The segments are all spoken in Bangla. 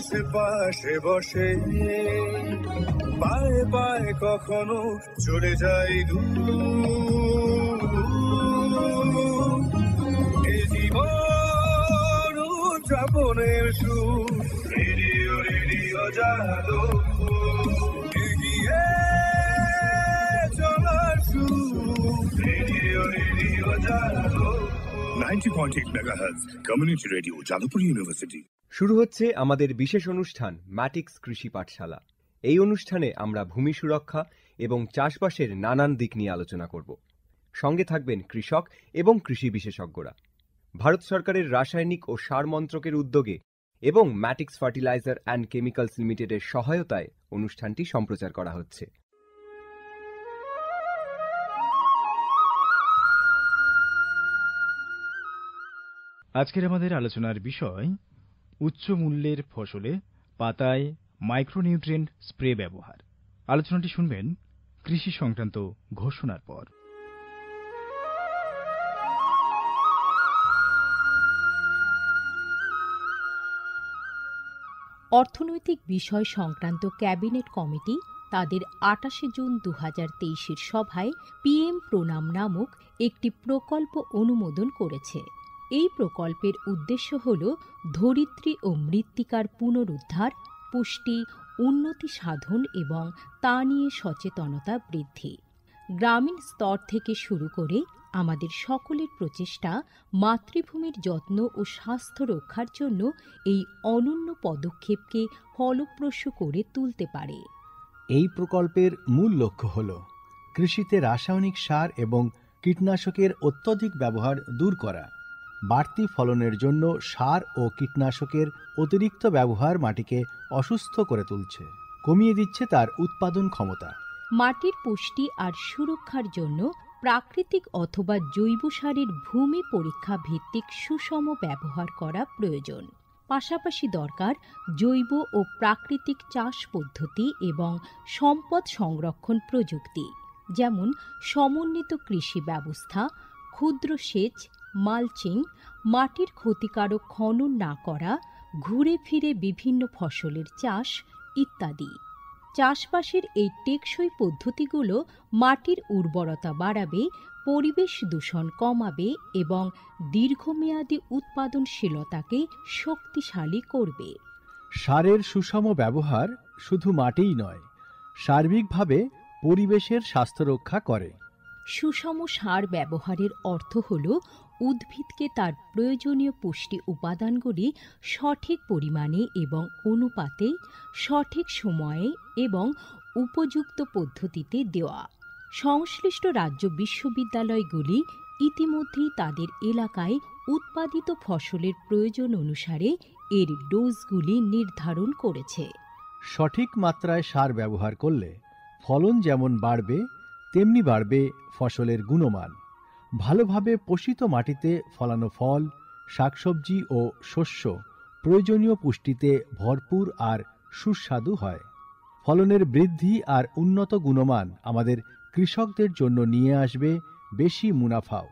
এসে পাশে বসে, পায়ে পায়ে কখনো চলে যাই দূর। এ জীবন উদযাপনের সুর, রেডিও রেডিও জাদু, এগিয়ে চলার সুর, রেডিও রেডিও জাদু। 90.8 megahertz community radio, Jadavpur university. শুরু হচ্ছে আমাদের বিশেষ অনুষ্ঠান ম্যাটিক্স কৃষি পাঠশালা। এই অনুষ্ঠানে আমরা ভূমি সুরক্ষা এবং চাষবাসের নানান দিক নিয়ে আলোচনা করব। সঙ্গে থাকবেন কৃষক এবং কৃষি বিশেষজ্ঞরা। ভারত সরকারের রাসায়নিক ও সার মন্ত্রকের উদ্যোগে এবং ম্যাটিক্স ফার্টিলাইজার অ্যান্ড কেমিক্যালস লিমিটেডের সহায়তায় অনুষ্ঠানটি সম্প্রচার করা হচ্ছে। আজকের আমাদের আলোচনার বিষয় উচ্চ মূল্যের ফসলে পাতায় মাইক্রোনিউট্রিয়েন্ট স্প্রে ব্যবহার। আলোচনাটি শুনবেন কৃষি সংক্রান্ত ঘোষণার পর। অর্থনৈতিক বিষয় সংক্রান্ত ক্যাবিনেট কমিটি তাদের ২৮ জুন ২০২৩ সভায় পিএম প্রণাম নামক একটি প্রকল্প অনুমোদন করেছে। এই প্রকল্পের উদ্দেশ্য হল ধরিত্রী ও মৃত্তিকার পুনরুদ্ধার, পুষ্টি, উন্নতি সাধন এবং তা নিয়ে সচেতনতা বৃদ্ধি। গ্রামীণ স্তর থেকে শুরু করে আমাদের সকলের প্রচেষ্টা মাতৃভূমির যত্ন ও স্বাস্থ্য রক্ষার জন্য এই অনন্য পদক্ষেপকে ফলপ্রসূ করে তুলতে পারে। এই প্রকল্পের মূল লক্ষ্য হল কৃষিতে রাসায়নিক সার এবং কীটনাশকের অত্যধিক ব্যবহার দূর করা। বাড়তি ফলনের জন্য সার ও কীটনাশকের অতিরিক্ত ব্যবহার মাটিকে অসুস্থ করে তুলছে, কমিয়ে দিচ্ছে তার উৎপাদন ক্ষমতা। মাটির পুষ্টি আর সুরক্ষার জন্য প্রাকৃতিক অথবা জৈব সারের ভূমি পরীক্ষা ভিত্তিক সুষম ব্যবহার করা প্রয়োজন। পাশাপাশি দরকার জৈব ও প্রাকৃতিক চাষ পদ্ধতি এবং সম্পদ সংরক্ষণ প্রযুক্তি, যেমন সমন্বিত কৃষি ব্যবস্থা, ক্ষুদ্র সেচ, মালচিং, মাটির ক্ষতিকারক খনন না করা, ঘুরে ফিরে বিভিন্ন ফসলের চাষ ইত্যাদি। চাষবাসের এই টেকসই পদ্ধতিগুলো মাটির উর্বরতা বাড়াবে, পরিবেশ দূষণ কমাবে এবং দীর্ঘমেয়াদী উৎপাদনশীলতাকে শক্তিশালী করবে। সারের সুষম ব্যবহার শুধু মাটিই নয়, সার্বিকভাবে পরিবেশের স্বাস্থ্য রক্ষা করে। সুষম সার ব্যবহারের অর্থ হল উদ্ভিদকে তার প্রয়োজনীয় পুষ্টি উপাদানগুলি সঠিক পরিমাণে এবং অনুপাতে, সঠিক সময়ে এবং উপযুক্ত পদ্ধতিতে দেওয়া। সংশ্লিষ্ট রাজ্য বিশ্ববিদ্যালয়গুলি ইতিমধ্যেই তাদের এলাকায় উৎপাদিত ফসলের প্রয়োজন অনুসারে এর ডোজগুলি নির্ধারণ করেছে। সঠিক মাত্রায় সার ব্যবহার করলে ফলন যেমন বাড়বে, তেমনি বাড়বে ফসলের গুণমান। ভালোভাবে পোষিত মাটিতে ফলানো ফল, শাকসবজি ও শস্য প্রয়োজনীয় পুষ্টিতে ভরপুর আর সুস্বাদু হয়। ফলনের বৃদ্ধি আর উন্নত গুণমান আমাদের কৃষকদের জন্য নিয়ে আসবে বেশি মুনাফাও।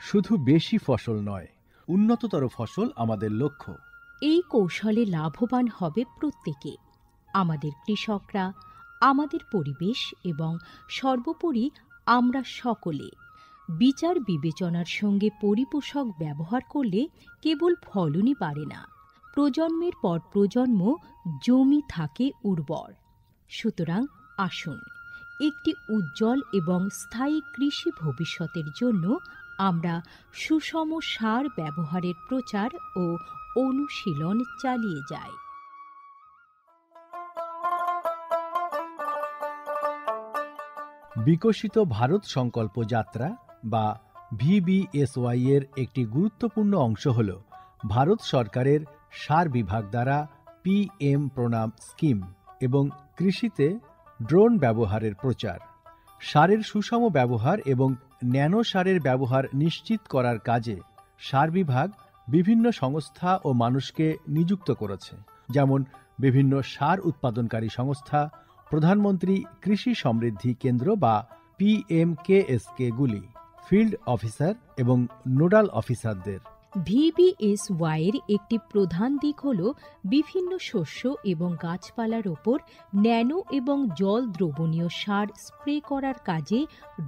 শুধু বেশি ফসল নয়, উন্নততর ফসল আমাদের লক্ষ্য। এই কৌশলে লাভবান হবে প্রত্যেকে, আমাদের কৃষকরা, আমাদের পরিবেশ এবং সর্বোপরি আমরা সকলে। বিচার বিবেচনার সঙ্গে পরিপোষক ব্যবহার করলে কেবল ফলনই বাড়ে না, প্রজন্মের পর প্রজন্ম জমি থাকে উর্বর। সুতরাং আসুন, একটি উজ্জ্বল এবং স্থায়ী কৃষি ভবিষ্যতের জন্য আমরা সুষম সার ব্যবহারের প্রচার ও অনুশীলন চালিয়ে যাই। বিকশিত ভারত সংকল্প যাত্রা বা VBSY এর একটি গুরুত্বপূর্ণ অংশ হল ভারত সরকারের সার বিভাগ দ্বারা PM প্রণাম স্কিম এবং কৃষিতে ড্রোন ব্যবহারের প্রচার। সারের সুষম ব্যবহার এবং ন্যানো সারের ব্যবহার নিশ্চিত করার কাজে সার বিভাগ বিভিন্ন সংস্থা ও মানুষকে নিযুক্ত করেছে, যেমন বিভিন্ন সার উৎপাদনকারী সংস্থা, প্রধানমন্ত্রী কৃষি সমৃদ্ধি কেন্দ্র বা PMKSK গুলি, ফিল্ড অফিসার এবং নোডাল অফিসারদের। VBSY এর একটি প্রধান দিক হল বিভিন্ন শস্য এবং গাছপালার ওপর ন্যানো এবং জল দ্রবণীয় সার স্প্রে করার কাজে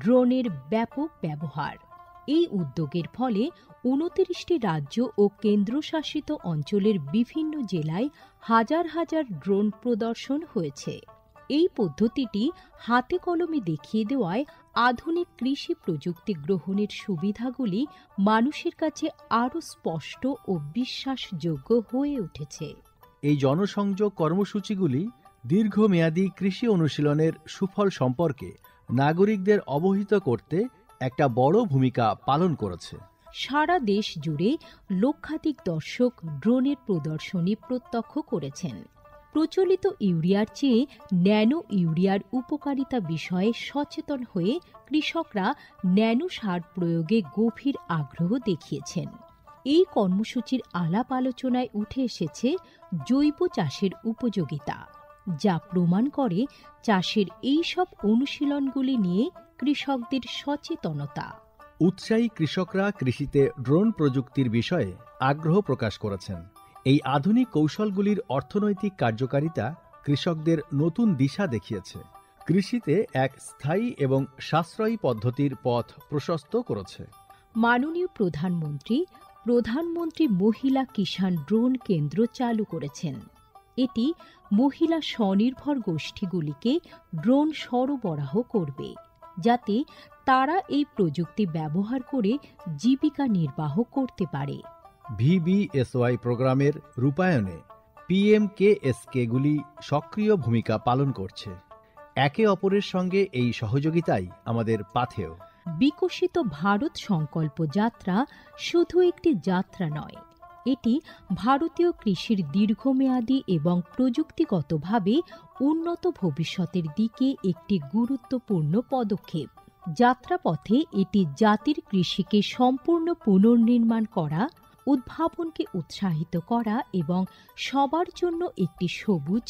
ড্রোনের ব্যাপক ব্যবহার। এই উদ্যোগের ফলে ২৯টি রাজ্য ও কেন্দ্রশাসিত অঞ্চলের বিভিন্ন জেলায় হাজার হাজার ড্রোন প্রদর্শন হয়েছে। এই পদ্ধতিটি হাতে কলমে দেখিয়ে দেওয়ায় আধুনিক কৃষি প্রযুক্তি গ্রহণের সুবিধাগুলি মানুষের কাছে আরও স্পষ্ট ও বিশ্বাসযোগ্য হয়ে উঠেছে। এই জনসংযোগ কর্মসূচিগুলি দীর্ঘমেয়াদী কৃষি অনুশীলনের সুফল সম্পর্কে নাগরিকদের অবহিত করতে একটা বড় ভূমিকা পালন করেছে। সারা দেশ জুড়ে লক্ষাধিক দর্শক ড্রোনের প্রদর্শনী প্রত্যক্ষ করেছেন। প্রচলিত ইউরিয়ার চেয়ে ন্যানো ইউরিয়ার উপকারিতা বিষয়ে সচেতন হয়ে কৃষকরা ন্যানো সার প্রয়োগে গভীর আগ্রহ দেখিয়েছেন। এই কর্মসূচির আলাপ আলোচনায় উঠে এসেছে জৈব চাষের উপযোগিতা, যা প্রমাণ করে চাষের এই সব অনুশীলনগুলি নিয়ে কৃষকদের সচেতনতা। উৎসাহী কৃষকরা কৃষিতে ড্রোন প্রযুক্তির বিষয়ে আগ্রহ প্রকাশ করেছেন। এই আধুনিক কৌশলগুলির অর্থনৈতিক কার্যকারিতা কৃষকদের নতুন দিশা দেখিয়েছে, কৃষিতে এক স্থায়ী এবং সাশ্রয়ী পদ্ধতির পথ প্রশস্ত করেছে। মাননীয় প্রধানমন্ত্রী মহিলা কিষাণ ড্রোন কেন্দ্র চালু করেছেন। এটি মহিলা স্বনির্ভর গোষ্ঠীগুলিকে ড্রোন সরবরাহ করবে, যাতে তারা এই প্রযুক্তি ব্যবহার করে জীবিকা নির্বাহ করতে পারে। VBSY প্রোগ্রামের রূপায়ণে PMKSKগুলি সক্রিয় ভূমিকা পালন করছে। একে অপরের সঙ্গে এই সহযোগিতাই আমাদের পাথেয়। বিকশিত ভারত সংকল্প যাত্রা শুধু একটি যাত্রা নয়, এটি ভারতীয় কৃষির দীর্ঘমেয়াদী এবং প্রযুক্তিগতভাবে উন্নত ভবিষ্যতের দিকে একটি গুরুত্বপূর্ণ পদক্ষেপ। যাত্রাপথে এটি জাতির কৃষিকে সম্পূর্ণ পুনর্নির্মাণ করা, উদ্ভাবনকে উৎসাহিত করা এবং সবার জন্য একটি সবুজ,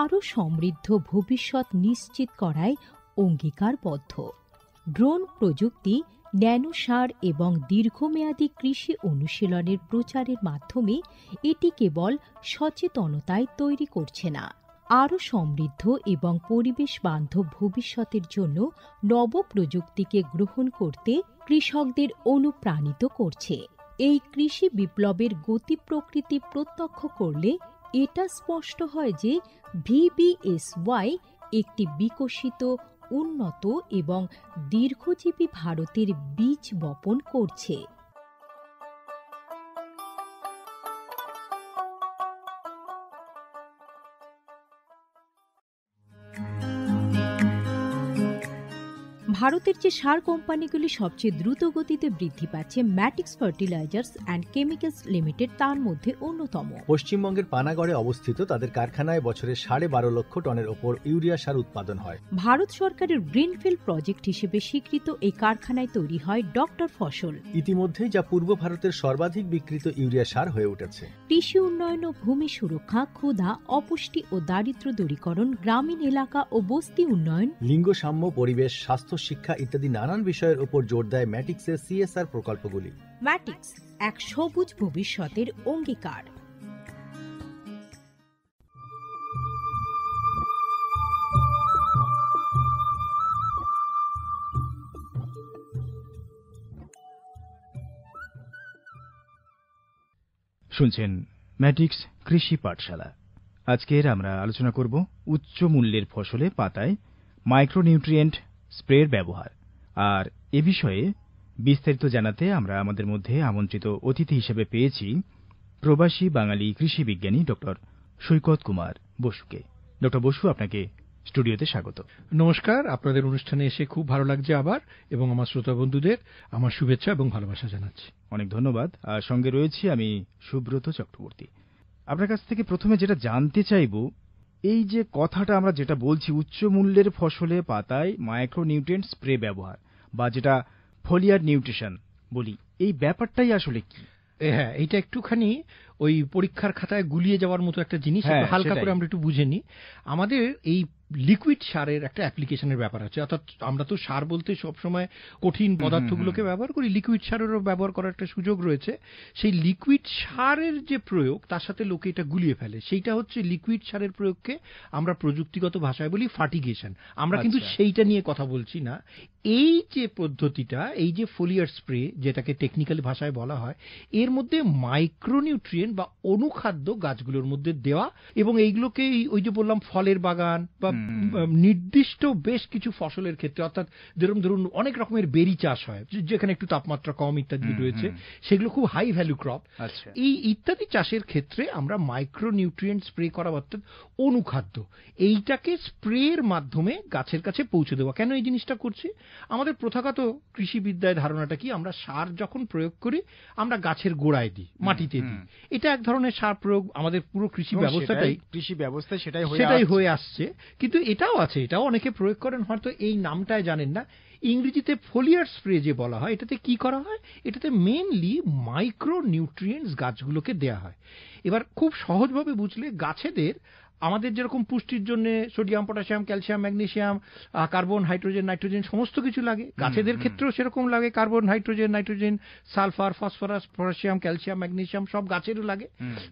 আরও সমৃদ্ধ ভবিষ্যৎ নিশ্চিত করায় অঙ্গীকারবদ্ধ। ড্রোন প্রযুক্তি, ন্যানো সার এবং দীর্ঘমেয়াদী কৃষি অনুশীলনের প্রচারের মাধ্যমে এটি কেবল সচেতনতায় তৈরি করছে না, আরও সমৃদ্ধ এবং পরিবেশ বান্ধব ভবিষ্যতের জন্য নব প্রযুক্তিকে গ্রহণ করতে কৃষকদের অনুপ্রাণিত করছে। এই কৃষি বিপ্লবের গতি প্রকৃতি প্রত্যক্ষ করলে এটা স্পষ্ট হয় যে VBSY একটি বিকশিত, উন্নত এবং দীর্ঘজীবী ভারতের বীজ বপন করছে। ভারতের যে সার কোম্পানিগুলি সবচেয়ে দ্রুত গতিতে বৃদ্ধি পাচ্ছে, ম্যাটিক্স ফার্টিলাইজার্স অ্যান্ড কেমিক্যালস লিমিটেড তার মধ্যে অন্যতম। পশ্চিমবঙ্গের পানাগড়ে অবস্থিত তাদের কারখানায় বছরে 12.5 লক্ষ টনের ওপর ইউরিয়া সার উৎপাদন হয়। ভারত সরকারের গ্রিনফিল্ড প্রজেক্ট হিসেবে স্বীকৃত এই কারখানায় তৈরি হয় ডক্টর ফসল। ইতিমধ্যে যা পূর্ব ভারতের সর্বাধিক বিক্রিত ইউরিয়া সার হয়ে উঠেছে। কৃষি উন্নয়ন ও ভূমি সুরক্ষা, ক্ষুধা, অপুষ্টি ও দারিদ্র্য দূরীকরণ, গ্রামীণ এলাকা ও বস্তি উন্নয়ন, লিঙ্গ সাম্য, পরিবেশ, স্বাস্থ্য, শিক্ষা ইত্যাদি নানান বিষয়ের উপর জোর দেয় ম্যাটিক্সের CSR প্রকল্পগুলি। ম্যাটিক্স এক সবুজ ভবিষ্যতের অঙ্গীকার। শুনছেন ম্যাটিক্স কৃষি পাঠশালা। আজকের আমরা আলোচনা করব উচ্চ মূল্যের ফসলে পাতায় মাইক্রোনিউট্রিয়েন্ট স্প্রের ব্যবহার। আর এ বিষয়ে বিস্তারিত জানাতে আমরা আমাদের মধ্যে আমন্ত্রিত অতিথি হিসেবে পেয়েছি প্রবাসী বাঙালি কৃষি বিজ্ঞানী ডক্টর সৈকত কুমার বসুকে। ডক্টর বসু, আপনাকে স্টুডিওতে স্বাগত। নমস্কার, আপনাদের অনুষ্ঠানে এসে খুব ভালো লাগছে আবার, এবং আমার শ্রোতা বন্ধুদের আমার শুভেচ্ছা এবং ভালোবাসা জানাচ্ছি। অনেক ধন্যবাদ। আর সঙ্গে রয়েছি আমি সুব্রত চক্রবর্তী। আপনার কাছ থেকে প্রথমে যেটা জানতে চাইব, এই যে কথাটা আমরা যেটা বলছি উচ্চ মূল্যের ফসলে পাতায় মাইক্রোনিউট্রিয়েন্ট স্প্রে ব্যবহার, বা যেটা ফোলিয়ার নিউট্রিশন বলি, এই ব্যাপারটাই আসলে কি? হ্যাঁ, এইটা একটুখানি ওই পরীক্ষার খাতায় গুলিয়ে যাওয়ার মতো একটা জিনিস, হ্যাঁ, একটু হালকা সেটাই। করে আমরা একটু বুঝে নিই। আমাদের এই লিকুইড সারের একটা অ্যাপ্লিকেশনের ব্যাপার আছে, অর্থাৎ আমরা তো সার বলতে সবসময় কঠিন পদার্থগুলোকে ব্যবহার করি, লিকুইড সারেরও ব্যবহার করার একটা সুযোগ রয়েছে। সেই লিকুইড সারের যে প্রয়োগ, তার সাথে লোকে এটা গুলিয়ে ফেলে। সেইটা হচ্ছে লিকুইড সারের প্রয়োগকে আমরা প্রযুক্তিগত ভাষায় বলি ফার্টিগেশন। আমরা কিন্তু আচ্ছা। সেইটা নিয়ে কথা বলছি না। এই যে পদ্ধতিটা, এই যে ফোলিয়ার স্প্রে যেটাকে টেকনিক্যালি ভাষায় বলা হয়, এর মধ্যে মাইক্রোনিউট্রিয়েন্ট বা অনুখাদ্য গাছগুলোর মধ্যে দেওয়া, এবং এইগুলোকে ওই যে বললাম ফলের বাগান বা নির্দিষ্ট বেশ কিছু ফসলের ক্ষেত্রে, অর্থাৎ যেরকম ধরুন অনেক রকমের বেরি চাষ হয় যেখানে একটু তাপমাত্রা কম ইত্যাদি রয়েছে, সেগুলো খুব হাই ভ্যালু ক্রপ, আচ্ছা। এই ইত্যাদি চাষের ক্ষেত্রে আমরা মাইক্রোনিউট্রিয়েন্ট স্প্রে করা, অর্থাৎ অনুখাদ্য, এইটাকে স্প্রের মাধ্যমে গাছের কাছে পৌঁছে দেওয়া। কেন এই জিনিসটা করছি? আমাদের প্রথাগত কৃষিবিদ্যায় ধারণাটা কি, আমরা সার যখন প্রয়োগ করি আমরা গাছের গোড়ায় দিই, মাটিতে দিই। এটা এক ধরনের সার প্রয়োগ, আমাদের পুরো কৃষি ব্যবস্থাটাই কৃষি ব্যবস্থায় সেটাই হয়ে আসছে। কিন্তু এটাও আছে, এটাও অনেকে প্রয়োগ করেন, হয়তো এই নামটাই জানেন না। ইংরেজিতে ফোলিয়ার স্প্রে যে বলা হয়, এটাতে কি করা হয়? এটাতে মেইনলি মাইক্রো নিউট্রিয়েন্টস গাছগুলোকে দেয়া হয়। এবার খুব সহজভাবে বুঝলে, গাছেদের আমাদের যেরকম পুষ্টির জন্য sodium, potassium, calcium, magnesium, carbon, hydrogen, nitrogen সমস্ত কিছু লাগে, গাছেদের ক্ষেত্রেও সেরকম লাগে। Carbon, hydrogen, nitrogen, sulphur, phosphorus, potassium, calcium, magnesium সব গাছেরও লাগে।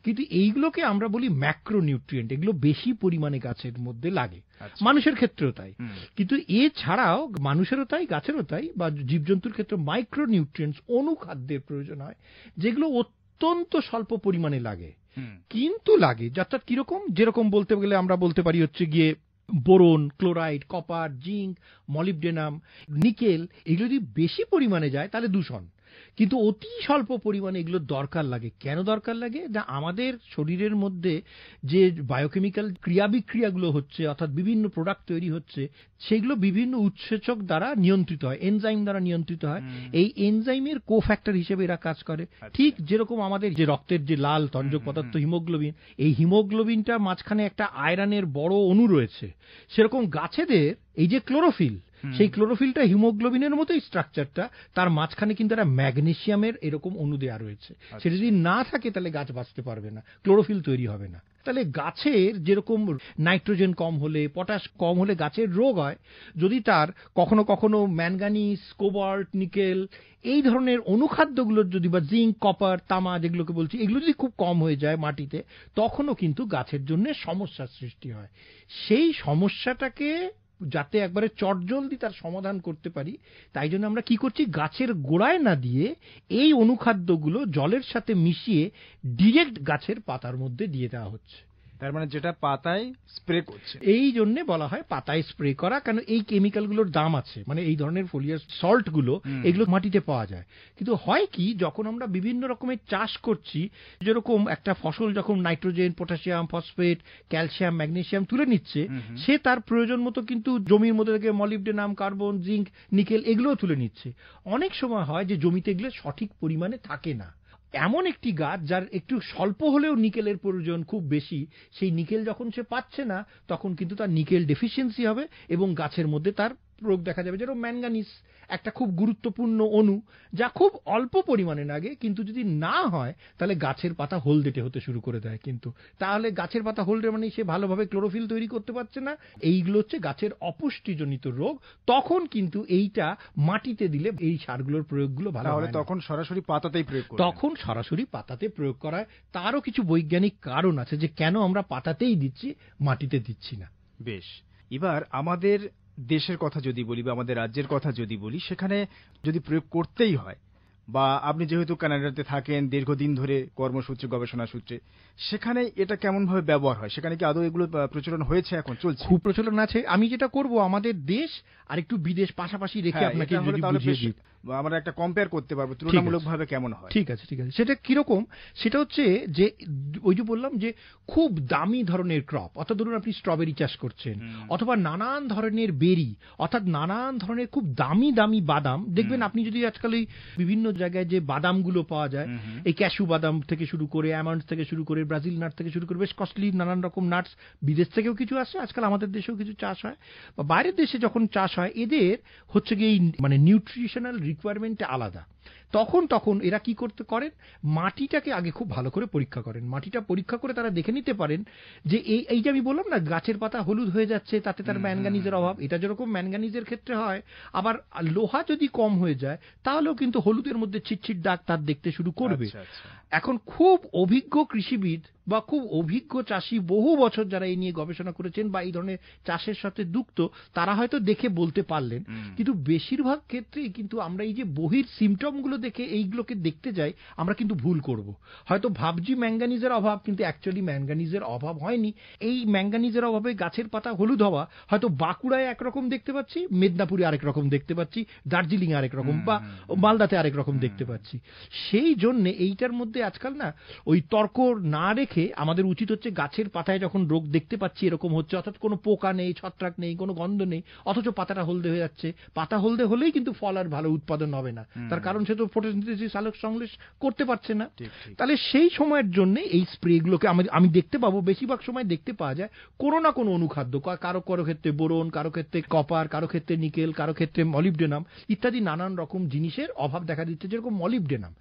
কিন্তু এইগুলোকে আমরা বলি ম্যাক্রোনিউট্রিয়েন্ট, এগুলো বেশি পরিমাণে গাছের মধ্যে লাগে। মানুষের ক্ষেত্রেও তাই। কিন্তু এছাড়াও মানুষেরও তাই, গাছেরও তাই, বা জীবজন্তুর ক্ষেত্রে মাইক্রোনিউট্রিয়েন্টস, অনুখাদ্যের প্রয়োজন হয়, যেগুলো অত্যন্ত স্বল্প পরিমাণে লাগে, কিন্তু লাগে। অর্থাৎ কিরকম? যেরকম বলতে গেলে আমরা বলতে পারি হচ্ছে গিয়ে boron, chloride, copper, zinc, molybdenum, nickel, এগুলো যদি বেশি পরিমাণে যায় তাহলে দূষণ। কিন্তু অতি স্বল্প পরিমাণে এগুলো দরকার লাগে। কেন দরকার লাগে? যা আমাদের শরীরের মধ্যে যে বায়োকেমিক্যাল ক্রিয়া বিক্রিয়াগুলো হচ্ছে, অর্থাৎ বিভিন্ন প্রোডাক্ট তৈরি হচ্ছে, সেগুলো বিভিন্ন উৎসেচক দ্বারা নিয়ন্ত্রিত হয়, এনজাইম দ্বারা নিয়ন্ত্রিত হয়। এই এনজাইমের কোফ্যাক্টর হিসেবে এরা কাজ করে। ঠিক যেরকম আমাদের যে রক্তের যে লাল তঞ্জক পদার্থ হিমোগ্লোবিন, এই হিমোগ্লোবিনটা মাঝখানে একটা আয়রনের বড় অণু রয়েছে, সেরকম গাছেদের এই যে ক্লোরোফিল, সেই ক্লোরোফিলটা হিমোগ্লোবিনের মতোই স্ট্রাকচারটা, তার মাঝখানে কিন্তু একটা ম্যাগনেসিয়ামের এরকম অণু দেয়া রয়েছে। সেটা যদি না থাকে তাহলে গাছ বাঁচতে পারবে না, ক্লোরোফিল তৈরি হবে না। তাহলে গাছের যেরকম নাইট্রোজেন কম হলে, পটাশ কম হলে গাছের রোগ হয়, যদি তার কখনো কখনো ম্যাঙ্গানিজ, কোবাল্ট, নিকেল এই ধরনের অনুখাদ্যগুলোর যদি, বা জিঙ্ক, কপার, তামা যেগুলোকে বলছি, এগুলো যদি খুব কম হয়ে যায় মাটিতে, তখনও কিন্তু গাছের জন্য সমস্যার সৃষ্টি হয়। সেই সমস্যাটাকে যাতে একবারে চটজলদি তার সমাধান করতে পারি, তাই জন্য আমরা কি করছি, গাছের গোড়ায় না দিয়ে এই অনুখাদ্যগুলো জলের সাথে মিশিয়ে ডিরেক্ট গাছের পাতার মধ্যে দিয়ে দেওয়া হচ্ছে। তার মানে যেটা পাতায় স্প্রে করছে, এই জন্য বলা হয় পাতায় স্প্রে করা। কেন? এই কেমিক্যালগুলোর দাম আছে, মানে এই ধরনের ফোলিয়ার সল্ট গুলো, এগুলো মাটিতে পাওয়া যায়। কিন্তু হয় কি, যখন আমরা বিভিন্ন রকমের চাষ করছি, যেরকম একটা ফসল যখন nitrogen, potassium, phosphate, calcium, magnesium তুলে নিচ্ছে, সে তার প্রয়োজন মতো কিন্তু জমির মধ্যে থেকে মলিবডেনাম, কার্বন, জিঙ্ক, নিকেল এগুলোও তুলে নিচ্ছে। অনেক সময় হয় যে জমিতে এগুলো সঠিক পরিমাণে থাকে না। এমন একটি গাছ যার একটু স্বল্প হলেও নিকেলের প্রয়োজন খুব বেশি, সেই নিকেল যখন সে পাচ্ছে না, তখন কিন্তু তার নিকেল ডেফিসিয়েন্সি হবে এবং গাছের মধ্যে তার রোগ দেখা যাবে। যেরকম ম্যাঙ্গানিজ একটা খুব গুরুত্বপূর্ণ অণু, যা খুব অল্প পরিমাণে লাগে, কিন্তু যদি না হয় তাহলে গাছের পাতা হলদেটে হতে শুরু করে দেয়। কিন্তু তাহলে গাছের পাতা হলদে মানে সে ভালোভাবে ক্লোরোফিল তৈরি করতে পারছে না। এইগুলো হচ্ছে গাছের অপুষ্টিজনিত রোগ। তখন কিন্তু এইটা মাটিতে দিলে এই সারগুলোর প্রয়োগগুলো ভালো হয় না। তখন সরাসরি পাতাতেই প্রয়োগ করা, তখন সরাসরি পাতাতে প্রয়োগ করা হয়। তারও কিছু বৈজ্ঞানিক কারণ আছে যে কেন আমরা পাতাতেই দিচ্ছি, মাটিতে দিচ্ছি না। বেশ, এবার আমাদের দেশের কথা যদি বলি বা আমাদের রাজ্যের কথা যদি বলি, সেখানে যদি প্রয়োগ করতেই হয়, বা আপনি যেহেতু কানাডাতে থাকেন দীর্ঘদিন ধরে কর্মসূত্রে, গবেষণা সূত্রে, সেখানে এটা কেমন ভাবে ব্যবহার হয়? সেখানে কি আদৌ এগুলো প্রচলন হয়েছে? এখন চলছে? খুব প্রচলন আছে। আমি যেটা করব, আমাদের দেশ আর একটু বিদেশ পাশাপাশি রেখে আপনাকে যদি বুঝিয়ে দিই, আমরা একটা কম্পেয়ার করতে পারবো তুলনামূলকভাবে কেমন হয়। ঠিক আছে, ঠিক আছে। সেটা কিরকম? সেটা হচ্ছে যে ওই যে বললাম যে খুব দামি ধরনের ক্রপ, অর্থাৎ ধরুন আপনি স্ট্রবেরি চাষ করছেন, অথবা নানান ধরনের বেরি, অর্থাৎ নানান ধরনের খুব দামি দামি বাদাম। দেখবেন আপনি যদি আজকাল এই বিভিন্ন জায়গায় যে বাদামগুলো পাওয়া যায়, এই ক্যাশু বাদাম থেকে শুরু করে, আমন্ডস থেকে শুরু করে, ব্রাজিল নাট থেকে শুরু করে, বেশ কস্টলি নানান রকম নাটস, বিদেশ থেকেও কিছু আসে, আজকাল আমাদের দেশেও কিছু চাষ হয়, বা বাইরের দেশে যখন চাষ হয়, এদের হচ্ছে গিয়ে মানে নিউট্রিশনাল রিকোয়ারমেন্ট আলাদা। তখন এরা কি করেন, মাটিটাকে আগে খুব ভালো করে পরীক্ষা করেন। মাটিটা পরীক্ষা করে তারা দেখে নিতে পারেন যে এই যে আমি বললাম না গাছের পাতা হলুদ হয়ে যাচ্ছে, তাতে তার ম্যাঙ্গানিজের অভাব। এটা যেরকম ম্যাঙ্গানিজের ক্ষেত্রে হয়, আবার লোহা যদি কম হয়ে যায় তাহলেও কিন্তু হলুদের মধ্যে ছিটছিট দাগ তার দেখতে শুরু করবে। এখন খুব অভিজ্ঞ কৃষিবিদ বা খুব অভিজ্ঞ চাষি, বহু বছর যারা এই নিয়ে গবেষণা করেছেন বা এই ধরনের চাষের সাথে যুক্ত, তারা হয়তো দেখে বলতে পারলেন। কিন্তু বেশিরভাগ ক্ষেত্রেই কিন্তু আমরা এই যে বহির সিমটমগুলো দেখে এইগুলোকে দেখতে যাই, আমরা কিন্তু ভুল করব। হয়তো ভাবছি ম্যাঙ্গানিজের অভাব, কিন্তু অ্যাকচুয়ালি ম্যাঙ্গানিজের অভাব হয়নি। এই ম্যাঙ্গানিজের অভাবে গাছের পাতা হলুদ হওয়া হয়তো বাঁকুড়ায় একরকম দেখতে পাচ্ছি, মেদিনীপুরে আরেক রকম দেখতে পাচ্ছি, দার্জিলিং আরেক রকম, বা মালদাতে আরেক রকম দেখতে পাচ্ছি। সেই জন্য এইটার মধ্যে আজকাল না ওই তর্ক না রেখে আমাদের উচিত হচ্ছে গাছের পাতায় যখন রোগ দেখতে পাচ্ছি এরকম হচ্ছে, অর্থাৎ কোনো পোকা নেই, ছত্রাক নেই, কোনো গন্ধ নেই, অথচ পাতাটা হলদে হয়ে যাচ্ছে, পাতা হলদে হলেই কিন্তু ফল আর ভালো উৎপাদন হবে না। তার কারণ সে তো ফটোসিনথেসিস, সালোক সংশ্লেষ করতে পারছে না। তাহলে সেই সময়ের জন্য এই স্প্রেগুলোকে আমি দেখতে পাবো, বেশিরভাগ সময় দেখতে পাওয়া যায় কোনো না কোনো অনুখাদ্য, কারো কারো ক্ষেত্রে বোরন, কারো ক্ষেত্রে কপার, কারো ক্ষেত্রে নিকেল, কারো ক্ষেত্রে মলিবডেনাম ইত্যাদি নানান রকম জিনিসের অভাব দেখা দিচ্ছে। যেরকম মলিবডেনাম,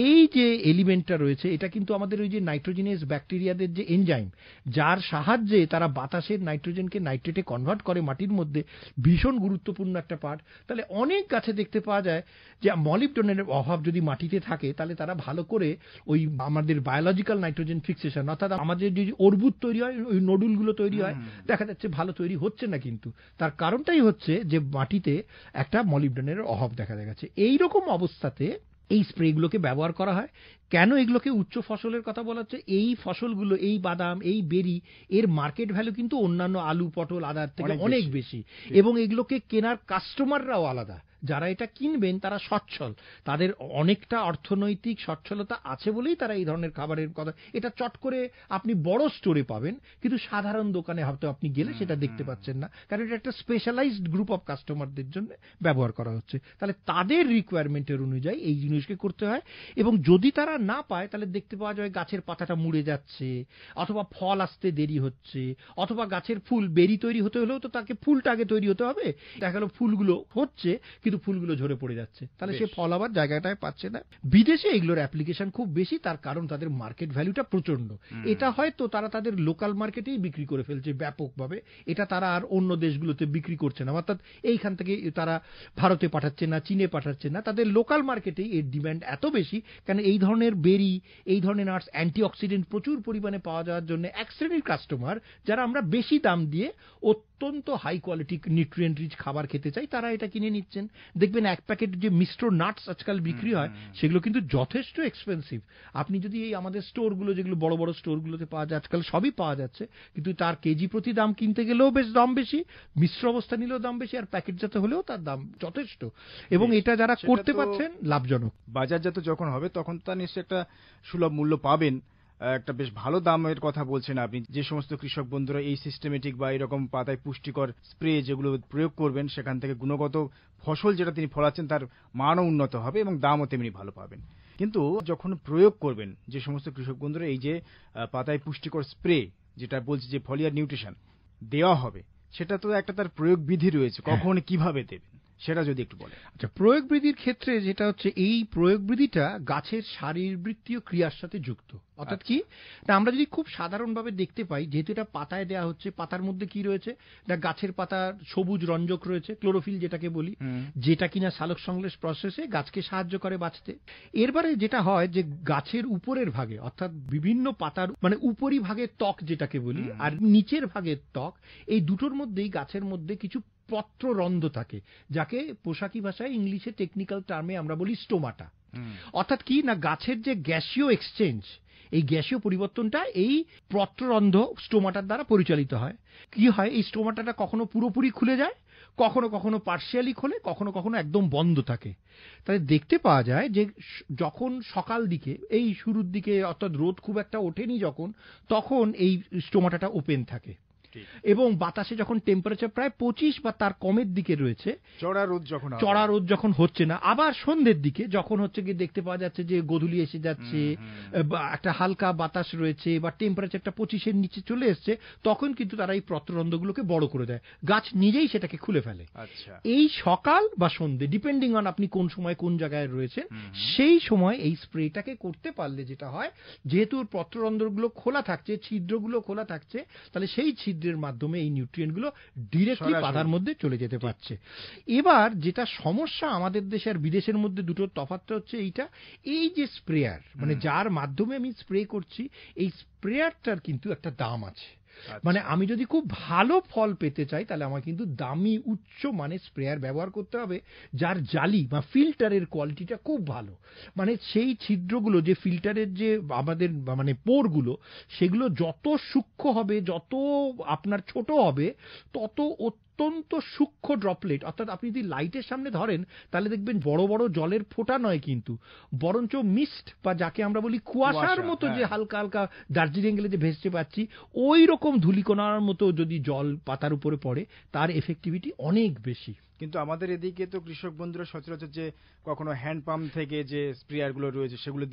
এই যে এলিমেন্টটা রয়েছে, এটা কিন্তু আমাদের ওই যে নাইট্রোজেনাস ব্যাকটেরিয়াদের যে এনজাইম, যার সাহায্যে তারা বাতাসের নাইট্রোজেনকে নাইট্রেটে কনভার্ট করে মাটির মধ্যে, ভীষণ গুরুত্বপূর্ণ একটা পার্ট। তাহলে অনেক গাছে দেখতে পাওয়া যায় যে মলিবডেনামের অভাব যদি মাটিতে থাকে, তাহলে তারা ভালো করে ওই আমাদের বায়োলজিক্যাল নাইট্রোজেন ফিক্সেশন, অর্থাৎ আমাদের যে অর্বুদ তৈরি হয়, ওই নোডুলগুলো তৈরি হয়, দেখা যাচ্ছে ভালো তৈরি হচ্ছে না। কিন্তু তার কারণটাই হচ্ছে যে মাটিতে একটা মলিবডেনামের অভাব দেখা গেছে। এইরকম অবস্থাতে এই স্প্রেগুলোকে ব্যবহার করা হয়। কেন এগুলোকে উচ্চ ফসলের কথা বলা হচ্ছে? এই ফসলগুলো, এই বাদাম, এই বেরি, এর মার্কেট ভ্যালু কিন্তু অন্যান্য আলু, পটল, আদার থেকে অনেক বেশি, এবং এগুলোকে কেনার কাস্টমাররাও আলাদা। যারা এটা কিনবেন তারা সচ্ছল, তাদের অনেকটা অর্থনৈতিক সচ্ছলতা আছে বলেই তারা এই ধরনের খাবারের কথা, এটা চট করে আপনি বড় স্টোরে পাবেন, কিন্তু সাধারণ দোকানে হয়তো আপনি গেলে সেটা দেখতে পাচ্ছেন না, কারণ এটা একটা স্পেশালাইজড গ্রুপ অফ কাস্টমারদের জন্য ব্যবহার করা হচ্ছে। তাহলে তাদের রিকোয়ারমেন্টের অনুযায়ী এই জিনিসকে করতে হয়, এবং যদি তারা না পায় তাহলে দেখতে পাওয়া যায় গাছের পাতাটা মুড়ে যাচ্ছে, অথবা ফল আসতে দেরি হচ্ছে, অথবা গাছের ফুল, বেরি তৈরি হতে হলেও তো তাকে ফুলটা আগে তৈরি হতে হবে, দেখা গেল ফুলগুলো হচ্ছে কিন্তু ফুলগুলো ঝরে পড়ে যাচ্ছে, তাহলে সে ফল আবার জায়গাটায় পাচ্ছে না। বিদেশে এগুলোর অ্যাপ্লিকেশন খুব বেশি, তার কারণ তাদের মার্কেট ভ্যালুটা প্রচন্ড। এটা হয়তো তারা তাদের লোকাল মার্কেটেই বিক্রি করে ফেলছে ব্যাপকভাবে, এটা তারা আর অন্য দেশগুলোতে বিক্রি করছে না, অর্থাৎ এইখান থেকে তারা ভারতে পাঠাচ্ছে না, চীনে পাঠাচ্ছে না, তাদের লোকাল মার্কেটেই এর ডিমান্ড এত বেশি। কেন এই ধরনের বেরি, এই ধরনের নাটস, অ্যান্টিঅক্সিডেন্ট প্রচুর পরিমাণে পাওয়া যাওয়ার জন্য এক শ্রেণীর কাস্টমার, যারা আমরা বেশি দাম দিয়ে অত্যন্ত হাই কোয়ালিটি নিউট্রিয়েন্ট রিচ খাবার খেতে চাই, তারা এটা কিনে নিচ্ছেন। দেখবেন এক প্যাকেট যে মিশ্র নাটস আজকাল বিক্রি হয়, সেগুলো কিন্তু যথেষ্ট এক্সপেন্সিভ। আপনি যদি এই আমাদের স্টোরগুলো, যেগুলো বড় বড় স্টোরগুলোতে পাওয়া যায়, আজকাল সবই পাওয়া যাচ্ছে, কিন্তু তার কেজি প্রতি দাম কিনতে গেলেও বেশ দাম বেশি, মিশ্র অবস্থা নিলেও দাম বেশি, আর প্যাকেটজাত হলেও তার দাম যথেষ্ট। এবং এটা যারা করতে পারছেন লাভজনক। বাজারজাত যখন হবে তখন তার নিশ্চয়ই একটা সুলভ মূল্য পাবেন, একটা বেশ ভালো দামের কথা বলছেন আপনি। যে সমস্ত কৃষক বন্ধুরা এই সিস্টেমেটিক বা এরকম পাতায় পুষ্টিকর স্প্রে যেগুলো প্রয়োগ করবেন, সেখান থেকে গুণগত ফসল যেটা তিনি ফলাচ্ছেন তার মানও উন্নত হবে এবং দামও তেমনি ভালো পাবেন। কিন্তু যখন প্রয়োগ করবেন, যে সমস্ত কৃষক বন্ধুরা এই যে পাতায় পুষ্টিকর স্প্রে যেটা বলছে যে ফলিয়ার নিউট্রিশন দেওয়া হবে, সেটা তো একটা তার প্রয়োগ বিধি রয়েছে, কখন কিভাবে দেবেন সেটা যদি একটু বলেন। আচ্ছা, প্রয়োগ বিধির ক্ষেত্রে যেটা হচ্ছে, এই প্রয়োগ বিধিটা গাছের শারীরবৃত্তীয় ক্রিয়ার সাথে যুক্ত। অর্থাৎ কি না, আমরা যদি খুব সাধারণভাবে দেখতে পাই, যেহেতু এটা পাতায় দেওয়া হচ্ছে, পাতার মধ্যে কি রয়েছে না, গাছের পাতার সবুজ রঞ্জক রয়েছে, ক্লোরোফিল যেটাকে বলি, যেটা কিনা সালোক সংশ্লেষ প্রসেসে গাছকে সাহায্য করে বাঁচতে। এরপরে যেটা হয় যে গাছের উপরের ভাগে, অর্থাৎ বিভিন্ন পাতার মানে উপরি ভাগের ত্বক যেটাকে বলি, আর নিচের ভাগের ত্বক, এই দুটোর মধ্যেই গাছের মধ্যে কিছু পত্ররন্ধ্র থাকে, যাকে পোশাকি ভাষায় ইংলিশে টেকনিক্যাল টার্মে আমরা বলি স্টোমাটা। অর্থাৎ কি না, গাছের যে গ্যাসীয় এক্সচেঞ্জ, এই গ্যাসীয় পরিবর্তনটা এই পত্ররন্ধ্র স্টোমাটার দ্বারা পরিচালিত হয়। কি হয়, এই স্টোমাটাটা কখনো পুরোপুরি খুলে যায়, কখনো কখনো পার্শিয়ালি খোলে, কখনো কখনো একদম বন্ধ থাকে। তাহলে দেখতে পাওয়া যায় যে যখন সকাল দিকে, এই শুরুর দিকে, অর্থাৎ রোদ খুব একটা ওঠেনি যখন, তখন এই স্টোমাটাটা ওপেন থাকে। ঠিক। এবং বাতাসে যখন টেম্পারেচার প্রায় 25 বা তার কমের দিকে রয়েছে, চড়া রোদ যখন হচ্ছে না, আবার সন্ধ্যের দিকে যখন হচ্ছে গিয়ে দেখতে পাওয়া যাচ্ছে যে গোধূলি এসে যাচ্ছে, বা একটা হালকা বাতাস রয়েছে বা টেম্পারেচারটা 25-এর নিচে চলে এসছে, তখন কিন্তু তারা এই পত্ররন্ধ্রগুলোকে বড় করে দেয়, গাছ নিজেই সেটাকে খুলে ফেলে। আচ্ছা, এই সকাল বা সন্ধ্যে ডিপেন্ডিং অন আপনি কোন সময় কোন জায়গায় রয়েছেন, সেই সময় এই স্প্রেটাকে করতে পারলে যেটা হয়, যেহেতু পত্ররন্ধ্রগুলো খোলা থাকছে, ছিদ্রগুলো খোলা থাকছে, তাহলে সেই ছিদ্রের মাধ্যমে এই নিউট্রিয়েন্টগুলো ডিরেক্টলি সরাসরি পাতার মধ্যে চলে যেতে পারছে। এবার যেটা সমস্যা আমাদের দেশে আর বিদেশের মধ্যে দুটোর তফাৎটা হচ্ছে এইটা, এই যে স্প্রেয়ার মানে যার মাধ্যমে আমি স্প্রে করছি, এই স্প্রেয়ারটার কিন্তু একটা দাম আছে। মানে আমি যদি খুব ভালো ফল পেতে চাই তাহলে আমার কিন্তু দামি উচ্চ মানের স্প্রেয়ার ব্যবহার করতে হবে, যার জালি বা ফিল্টারের কোয়ালিটিটা খুব ভালো। মানে সেই ছিদ্রগুলো, যে ফিল্টারের যে আমাদের মানে পোরগুলো, সেগুলো যত সূক্ষ্ম হবে, যত আপনার ছোট হবে, তত অত্যন্ত সূক্ষ্ম ড্রপলেট, অর্থাৎ আপনি যদি লাইটের সামনে ধরেন তাহলে দেখবেন বড় বড় জলের ফোঁটা নয় কিন্তু, বরঞ্চ মিস্ট বা যাকে আমরা বলি কুয়াশার মতো, যে হালকা হালকা দার্জিলিং গেলে যে ভেসতে পাচ্ছি, ওই রকম ধূলিকণার মতো যদি জল পাতার উপরে পড়ে, তার এফেক্টিভিটি অনেক বেশি। কিন্তু আমাদের এদিকে তো কৃষক বন্ধুরা সচরাচর যে কখনো হ্যান্ড পাম্প থেকে যে স্প্রেয়ার গুলো রয়েছে সেগুলো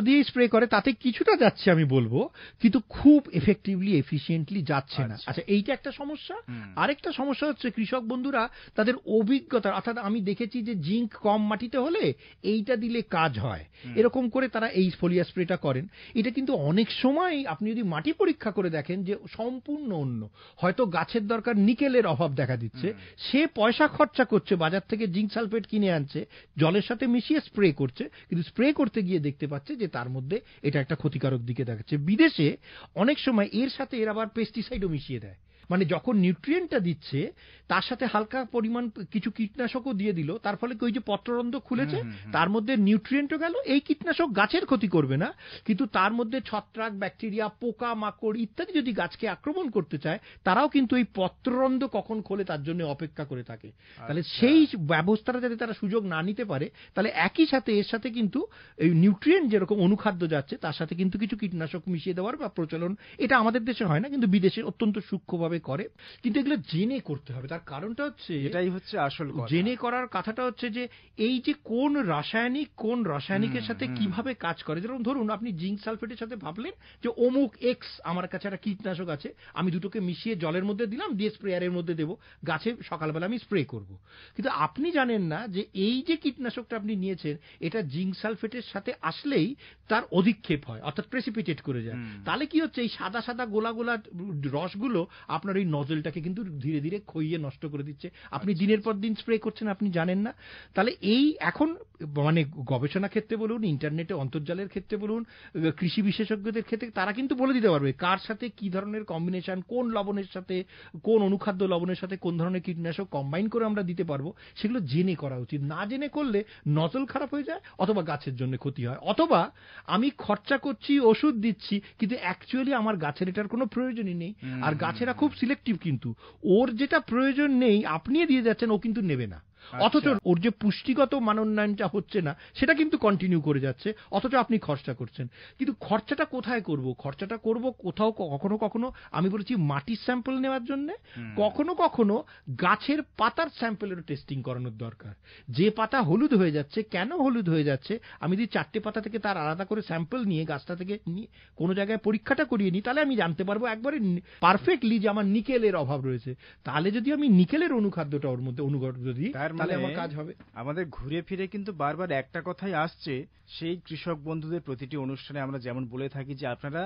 দিয়ে স্প্রে করে, তাতে কিছুটা যাচ্ছে আমি বলবো, কিন্তু খুব এফেক্টিভলি এফিশিয়েন্টলি যাচ্ছে না। আচ্ছা, এইটা একটা সমস্যা। আরেকটা সমস্যা হচ্ছে কৃষক বন্ধুরা তাদের অভিজ্ঞতা, অর্থাৎ আমি দেখেছি যে জিঙ্ক কম মাটিতে হলে এইটা দিলে কাজ হয়, এরকম করে তারা এই ফোলিয়ার স্প্রেটা করেন। এটা কিন্তু অনেক সময় আপনি যদি মাটি পরীক্ষা করে দেখেন যে সম্পূর্ণ অন্য, হয়তো গাছের দরকার নিকেলের অভাব দেখা দিচ্ছে, সে পয়সা খরচা করছে, বাজার থেকে জিঙ্ক সালফেট কিনে আনছে, জলের সাথে মিশিয়ে স্প্রে করছে, কিন্তু স্প্রে করতে গিয়ে দেখতে পাচ্ছে যে তার মধ্যে এটা একটা ক্ষতিকারক দিকে দেখাচ্ছে। বিদেশে অনেক সময় এর সাথে এর আবার পেস্টিসাইডও মিশিয়ে দেয়, মানে যখন নিউট্রিয়েন্টটা দিচ্ছে তার সাথে হালকা পরিমাণ কিছু কীটনাশকও দিয়ে দিল, তার ফলে ওই যে পত্ররন্ধ্র খুলেছে তার মধ্যে নিউট্রিয়েন্টও গেল। এই কীটনাশক গাছের ক্ষতি করবে না, কিন্তু তার মধ্যে ছত্রাক, ব্যাকটেরিয়া, পোকা মাকড় ইত্যাদি যদি গাছকে আক্রমণ করতে চায়, তারাও কিন্তু এই পত্ররন্ধ্র কখন খোলে তার জন্য অপেক্ষা করে থাকে। তাহলে সেই ব্যবস্থাটা যাতে তারা সুযোগ না নিতে পারে, তাহলে একই সাথে এর সাথে কিন্তু এই নিউট্রিয়েন্ট যেরকম অনুখাদ্য যাচ্ছে, তার সাথে কিন্তু কিছু কীটনাশক মিশিয়ে দেওয়ার বা প্রচলন, এটা আমাদের দেশে হয় না, কিন্তু বিদেশে অত্যন্ত সূক্ষ্মভাবে করে। কিন্তু এগুলো জেনে করতে হবে, তার কারণটা হচ্ছে, এটাই হচ্ছে আসল কথা, জেনে করার কথাটা হচ্ছে যে এই যে কোন রাসায়নিকের সাথে কিভাবে কাজ করে। যেরকম ধরুন আপনি জিঙ্ক সালফেটের সাথে ভাবলেন যে অমুক এক্স আমার কাছে একটা কীটনাশক আছে, আমি দুটোকে মিশিয়ে জলের মধ্যে দিলাম, দিয়ে স্প্রেয়ারের মধ্যে দেবো, গাছে সকালবেলা আমি স্প্রে করব। কিন্তু আপনি জানেন না যে এই যে কীটনাশকটা আপনি নিয়েছেন, এটা জিঙ্ক সালফেটের সাথে আসলেই তার অধিক্ষেপ হয়, অর্থাৎ প্রেসিপিটেট করে যায়। তাহলে কি হচ্ছে, এই সাদা সাদা গোলা গোলা রসগুলো আপনার এই নজলটাকে কিন্তু ধীরে ধীরে ক্ষইয়ে নষ্ট করে দিচ্ছে। আপনি দিনের পর দিন স্প্রে করছেন, আপনি জানেন না। তাহলে এই এখন মানে গবেষণা ক্ষেত্রে বলুন, ইন্টারনেটে অন্তর্জালের ক্ষেত্রে বলুন, কৃষি বিশেষজ্ঞদের ক্ষেত্রে তারা কিন্তু বলে দিতে পারবে কার সাথে কি ধরনের কম্বিনেশন, কোন লবণের সাথে, কোন অনুখাদ্য লবণের সাথে কোন ধরনের কীটনাশক কম্বাইন করে আমরা দিতে পারবো। সেগুলো জেনে করা উচিত। না জেনে করলে নজল খারাপ হয়ে যায়, অথবা গাছের জন্য ক্ষতি হয়, অথবা আমি খরচা করছি, ওষুধ দিচ্ছি, কিন্তু অ্যাকচুয়ালি আমার গাছের এটার কোনো প্রয়োজনই নেই। আর গাছেরা খুব সিলেক্টিভ, কিন্তু ওর যেটা প্রয়োজন নেই আপনি দিয়ে যাচ্ছেন, ও কিন্তু নেবে না। অথচ ওর যে পুষ্টিগত মানোন্নয়নটা হচ্ছে না সেটা কিন্তু কন্টিনিউ করে যাচ্ছে, অথচ আপনি খরচা করছেন। কিন্তু খরচাটা কোথায় করব? খরচাটা করব কোথাও কখনো কখনো আমি বলেছি মাটির স্যাম্পল নেওয়ার জন্য, কখনো কখনো গাছের পাতার স্যাম্পলেরও টেস্টিং করানোর দরকার। যে পাতা হলুদ হয়ে যাচ্ছে, কেন হলুদ হয়ে যাচ্ছে, আমি যদি 4টে পাতা থেকে তার আলাদা করে স্যাম্পল নিয়ে গাছটা থেকে কোনো জায়গায় পরীক্ষাটা করিয়ে নিই, তাহলে আমি জানতে পারবো একবারে পারফেক্টলি যে আমার নিকেলের অভাব রয়েছে। তাহলে যদি আমি নিকেলের অনুখাদ্যটা ওর মধ্যে অনুখাদ্য দিই, তাহলে আমার কাজ হবে। আমাদের ঘুরে ফিরে কিন্তু বারবার একটা কথাই আসছে, সেই কৃষক বন্ধুদের প্রতিটি অনুষ্ঠানে আমরা যেমন বলে থাকি যে আপনারা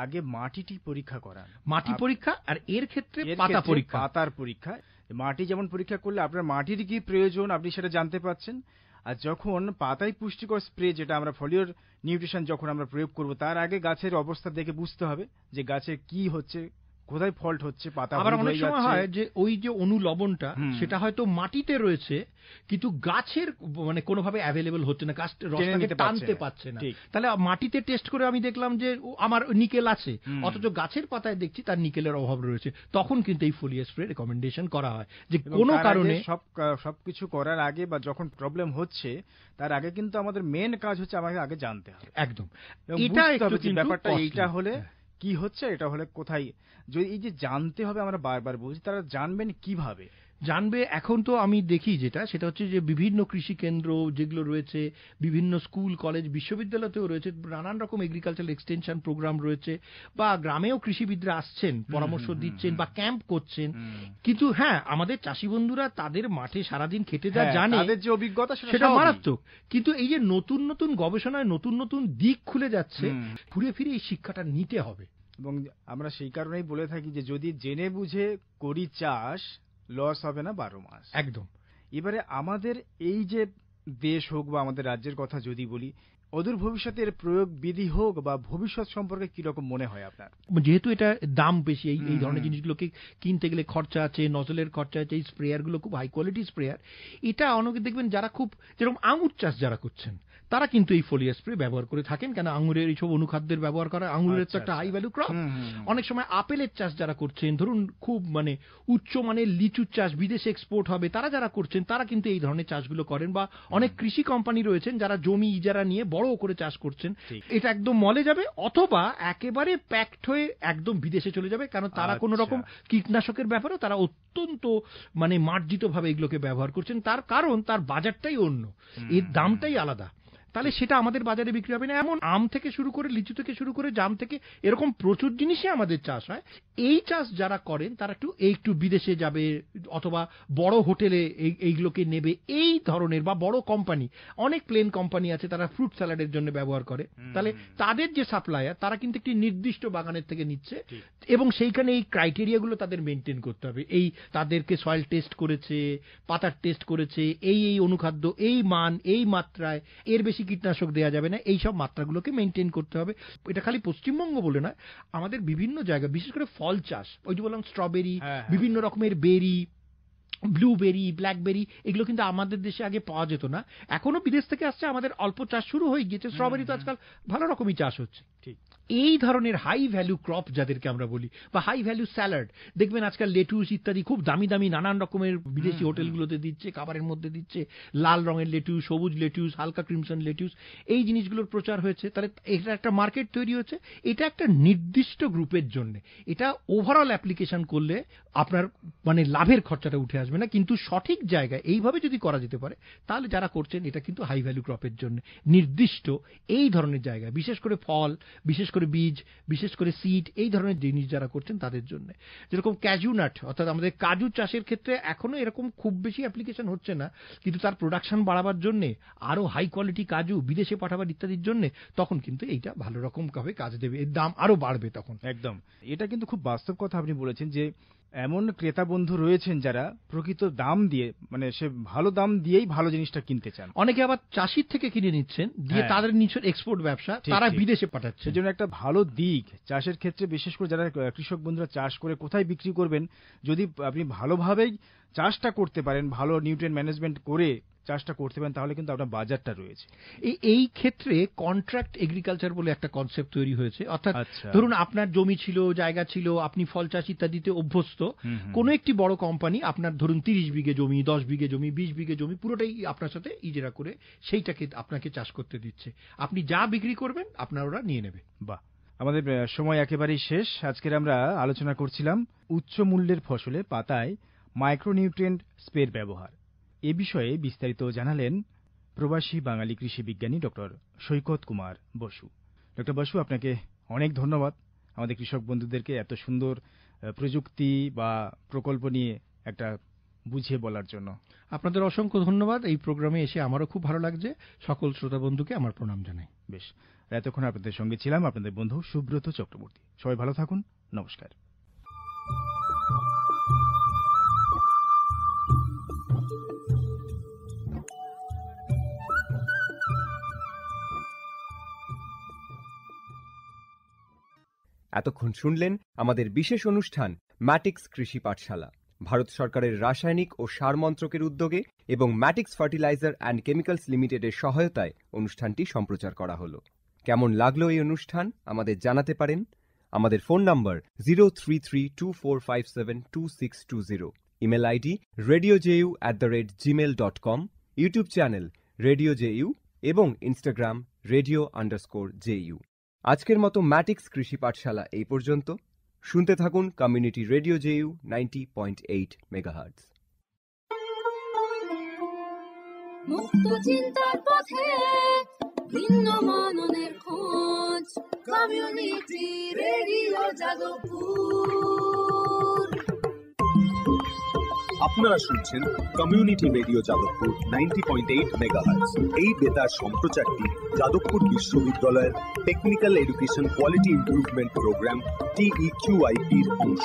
আগে মাটিটি পরীক্ষা করান, মাটি পরীক্ষা, আর এর ক্ষেত্রে পাতার পরীক্ষা। মাটি যেমন পরীক্ষা করলে আপনার মাটির কি প্রয়োজন আপনি সেটা জানতে পাচ্ছেন। আর যখন পাতায় পুষ্টিকর স্প্রে, যেটা আমরা ফলিওর নিউট্রিশন যখন আমরা প্রয়োগ করব, তার আগে গাছের অবস্থা দেখে বুঝতে হবে যে গাছের কি হচ্ছে, কোথায় ফল্ট হচ্ছে। পাতা আবার অনেক সময় হয় যে ওই যে অনুলবণটা সেটা হয়তো মাটিতে রয়েছে, কিন্তু গাছের মানে কোনোভাবে অ্যাভেলেবল হচ্ছে না, গাছ রসটাকে টানতে পারছে না। তাহলে মাটিতে টেস্ট করে আমি দেখলাম যে আমার নিকেল আছে, অথচ গাছের পাতায় দেখছি তার নিকেলের অভাব রয়েছে, তখন কিন্তু এই ফোলিয়ার স্প্রে রেকমেন্ডেশন করা হয় যে কোনো কারণে সবকিছু করার আগে বা যখন প্রবলেম হচ্ছে তার আগে কিন্তু আমাদের মেন কাজ হচ্ছে আমাকে আগে জানতে হবে। একদম, এটা একটু ব্যাপারটা এইটা হলে কি হচ্ছে, এটা হলে কোথায়, যদি এই যে জানতে হবে আমরা বারবার বলছি, তারা জানবেন কিভাবে? জানবে এখন তো আমি দেখি সেটা হচ্ছে যে বিভিন্ন কৃষি কেন্দ্র যেগুলো রয়েছে, বিভিন্ন স্কুল কলেজ বিশ্ববিদ্যালয়তেও রয়েছে, নানান রকম এগ্রিকালচারাল এক্সটেনশন প্রোগ্রাম রয়েছে, বা গ্রামেও কৃষিবিদরা আসছেন, পরামর্শ দিচ্ছেন বা ক্যাম্প করছেন। কিন্তু হ্যাঁ, আমাদের চাষি বন্ধুরা তাদের মাঠে সারাদিন খেটে যা জানে, তাদের যে অভিজ্ঞতা সেটা মারাত্মক। কিন্তু এই যে নতুন নতুন গবেষণায় নতুন নতুন দিক খুলে যাচ্ছে, ঘুরে ফিরে এই শিক্ষাটা নিতে হবে। এবং আমরা সেই কারণেই বলে থাকি যে যদি জেনে বুঝে করি চাষ, লস হবে না 12 মাস। একদম। এবারে আমাদের এই যে দেশ হোক বা আমাদের রাজ্যের কথা যদি বলি, অদূর ভবিষ্যতের প্রয়োগ বিধি হোক বা ভবিষ্যৎ সম্পর্কে কি রকম মনে হয় আপনার? যেহেতু এটা দাম বেশি, এই ধরনের জিনিসগুলোকে কিনতে গেলে খরচা আছে, নজলের খরচা আছে, এই স্প্রেয়ার গুলো খুব হাই কোয়ালিটি স্প্রেয়ার। এটা অনেকে দেখবেন যারা খুব, যেরকম আঙুর চাষ যারা করছেন, তারা কিন্তু এই ফোলিয়ার স্প্রে ব্যবহার করে থাকেন, কেন আঙুরের এইসব অনুখাদ্যের ব্যবহার করা, আঙুরের তো একটা হাই ভ্যালু ক্রপ। অনেক সময় আপেলের চাষ যারা করছেন, ধরুন খুব উচ্চ মানের লিচুর চাষ বিদেশে এক্সপোর্ট হবে, তারা যারা করছেন তারা কিন্তু এই ধরনের চাষগুলো করেন। বা অনেক কৃষি কোম্পানি রয়েছেন যারা জমি ইজারা নিয়ে বড় করে চাষ করছেন। এটা একদম মলে যাবে, অথবা একেবারে প্যাকড হয়ে একদম বিদেশে চলে যাবে, কারণ তারা কোনো রকম কীটনাশকের ব্যাপারে তারা অত্যন্ত মার্জিত ভাবে এগুলোকে ব্যবহার করছেন। তার কারণ তার বাজারটাই অন্য, এর দামটাই আলাদা। তাহলে সেটা আমাদের বাজারে বিক্রি হবে না। এমন আম থেকে শুরু করে, লিচু থেকে শুরু করে, জাম থেকে, এরকম প্রচুর জিনিসই আমাদের চাষ হয়। এই চাষ যারা করেন তারা একটু বিদেশে যাবে, অথবা বড় হোটেলে এইগুলোকে নেবে, এই ধরনের, বা বড় কোম্পানি, অনেক প্লেন কোম্পানি আছে তারা ফ্রুট স্যালাডের জন্য ব্যবহার করে। তাহলে তাদের যে সাপ্লায়ার, তারা কিন্তু একটি নির্দিষ্ট বাগানের থেকে নিচ্ছে, এবং সেইখানে এই ক্রাইটেরিয়াগুলো তাদের মেনটেন করতে হবে। এই তাদেরকে সয়েল টেস্ট করেছে, পাতার টেস্ট করেছে, এই অনুখাদ্য, এই মান, এই মাত্রায়, এর বেশি কীটনাশক দেওয়া যাবে না, এই সব মাত্রাগুলোকে মেনটেন করতে হবে। এটা খালি পশ্চিমবঙ্গ বলে নয়, আমাদের বিভিন্ন জায়গা, বিশেষ করে ফল চাষ, ওই যে বললাম স্ট্রবেরি, বিভিন্ন রকমের বেরি, ব্লুবেরি, ব্ল্যাকবেরি, এগুলো কিন্তু আমাদের দেশে আগে পাওয়া যেত না, এখনো বিদেশ থেকে আসছে, আমাদের অল্প চাষ শুরু হয়ে গিয়েছে। স্ট্রবেরি তো আজকাল ভালো রকমই চাষ হচ্ছে। ঠিক এই ধরনের হাই ভ্যালু ক্রপ যাদেরকে আমরা বলি, বা হাই ভ্যালু স্যালাড, দেখবেন আজকাল লেটুস ইত্যাদি খুব দামি দামি নানান রকমের বিদেশি হোটেলগুলোতে দিচ্ছে, খাবারের মধ্যে দিচ্ছে, লাল রঙের লেটুস, সবুজ লেটুস, হালকা ক্রিমসন লেটুস, এই জিনিসগুলোর প্রচার হয়েছে। তাহলে এটা একটা মার্কেট তৈরি হচ্ছে। এটা একটা নির্দিষ্ট গ্রুপের জন্য, এটা ওভারঅল অ্যাপ্লিকেশন করলে আপনার লাভের খরচাটা উঠে আসবে না। কিন্তু সঠিক জায়গায় এইভাবে যদি করা যেতে পারে, তাহলে যারা করছেন এটা কিন্তু হাই ভ্যালু ক্রপের জন্য নির্দিষ্ট এই ধরনের জায়গায়, বিশেষ করে ফল, বিশেষ করে বীজ, বিশেষ করে সিড, এই ধরনের জিনিস যারা করছেন তাদের জন্য। যেরকম ক্যাজু নাট, অর্থাৎ আমাদের কাজু চাষের ক্ষেত্রে এখনো এরকম খুব বেশি অ্যাপ্লিকেশন হচ্ছে না, কিন্তু তার প্রোডাকশন বাড়াবার জন্য, আরো হাই কোয়ালিটি কাজু বিদেশে পাঠাবার ইত্যাদির জন্য, তখন কিন্তু এইটা ভালো রকম ভাবে কাজ দেবে, এর দাম আরো বাড়বে তখন। একদম, এটা কিন্তু খুব বাস্তব কথা আপনি বলেছেন যে এমন ক্রেতা বন্ধু রয়েছেন যারা প্রকৃত দাম দিয়ে, সে ভালো দাম দিয়েই ভালো জিনিসটা কিনতে চান। অনেকে আবার চাষির থেকে কিনে নিচ্ছেন, দিয়ে তাদের নিজের এক্সপোর্ট ব্যবসা, তারা বিদেশে পাঠাচ্ছে। সেজন্য একটা ভালো দিক চাষের ক্ষেত্রে, বিশেষ করে যারা কৃষক বন্ধুরা চাষ করে কোথায় বিক্রি করবেন, যদি আপনি ভালোভাবেই চাষটা করতে পারেন, ভালো নিউট্রিয়েন্ট ম্যানেজমেন্ট করে চাষটা করতে পারেন, তাহলে কিন্তু আপনার বাজারটা রয়েছে। এই ক্ষেত্রে কন্ট্রাক্ট এগ্রিকালচার বলে একটা কনসেপ্ট তৈরি হয়েছে। অর্থাৎ ধরুন আপনার জমি ছিল, জায়গা ছিল, আপনি ফল চাষ ইত্যাদিতে অভ্যস্ত, কোন একটি বড় কোম্পানি আপনার ধরুন 30 বিঘে জমি, 10 বিঘে জমি, 20 বিঘে জমি পুরোটাই আপনার সাথে ইজারা করে সেইটাকে আপনাকে চাষ করতে দিচ্ছে। আপনি যা বিক্রি করবেন আপনার ওরা নিয়ে নেবে। বাহ, আমাদের সময় একেবারেই শেষ। আজকের আমরা আলোচনা করছিলাম উচ্চ মূল্যের ফসলে পাতায় মাইক্রোনিউট্রিয়েন্ট স্প্রের ব্যবহার। এ বিষয়ে বিস্তারিত জানালেন প্রবাসী বাঙালি কৃষি বিজ্ঞানী ডক্টর সৈকত কুমার বসু। ডক্টর বসু, আপনাকে অনেক ধন্যবাদ আমাদের কৃষক বন্ধুদেরকে এত সুন্দর প্রযুক্তি বা প্রকল্প নিয়ে একটা বুঝিয়ে বলার জন্য। আপনাদের অসংখ্য ধন্যবাদ। এই প্রোগ্রামে এসে আমারও খুব ভালো লাগছে। সকল শ্রোতা বন্ধুকে আমার প্রণাম জানাই। বেশ, এতক্ষণ আপনাদের সঙ্গে ছিলাম আপনাদের বন্ধু সুব্রত চক্রবর্তী। সবাই ভালো থাকুন, নমস্কার। এতক্ষণ শুনলেন আমাদের বিশেষ অনুষ্ঠান ম্যাটিক্স কৃষি পাঠশালা, ভারত সরকারের রাসায়নিক ও সার মন্ত্রকের উদ্যোগে এবং ম্যাটিক্স ফার্টিলাইজার অ্যান্ড কেমিক্যালস লিমিটেডের সহায়তায় অনুষ্ঠানটি সম্প্রচার করা হলো। কেমন লাগলো এই অনুষ্ঠান আমাদের জানাতে পারেন। আমাদের ফোন নম্বর 0332457262, email ID radiojeu@gmail.com, YouTube channel radio JU এবং ইনস্টাগ্রাম radio_ju। আজকের মতো ম্যাটিক্স কৃষি পাঠশালা এই পর্যন্ত। শুনতে থাকুন কমিউনিটি রেডিও জেইউ 90.8 মেগাহার্টজ। মুক্ত চিন্তার পথে ভিন্ন মননের খোঁজ, কমিউনিটি রেডিও যাদবপুর। আপনারা শুনছেন কমিউনিটি রেডিও যাদবপুর 90.8 মেগাহার্টজ। এই বেতার সম্প্রচারটি যাদবপুর বিশ্ববিদ্যালয়ের technical education quality improvement programme TEQIP-র অংশ।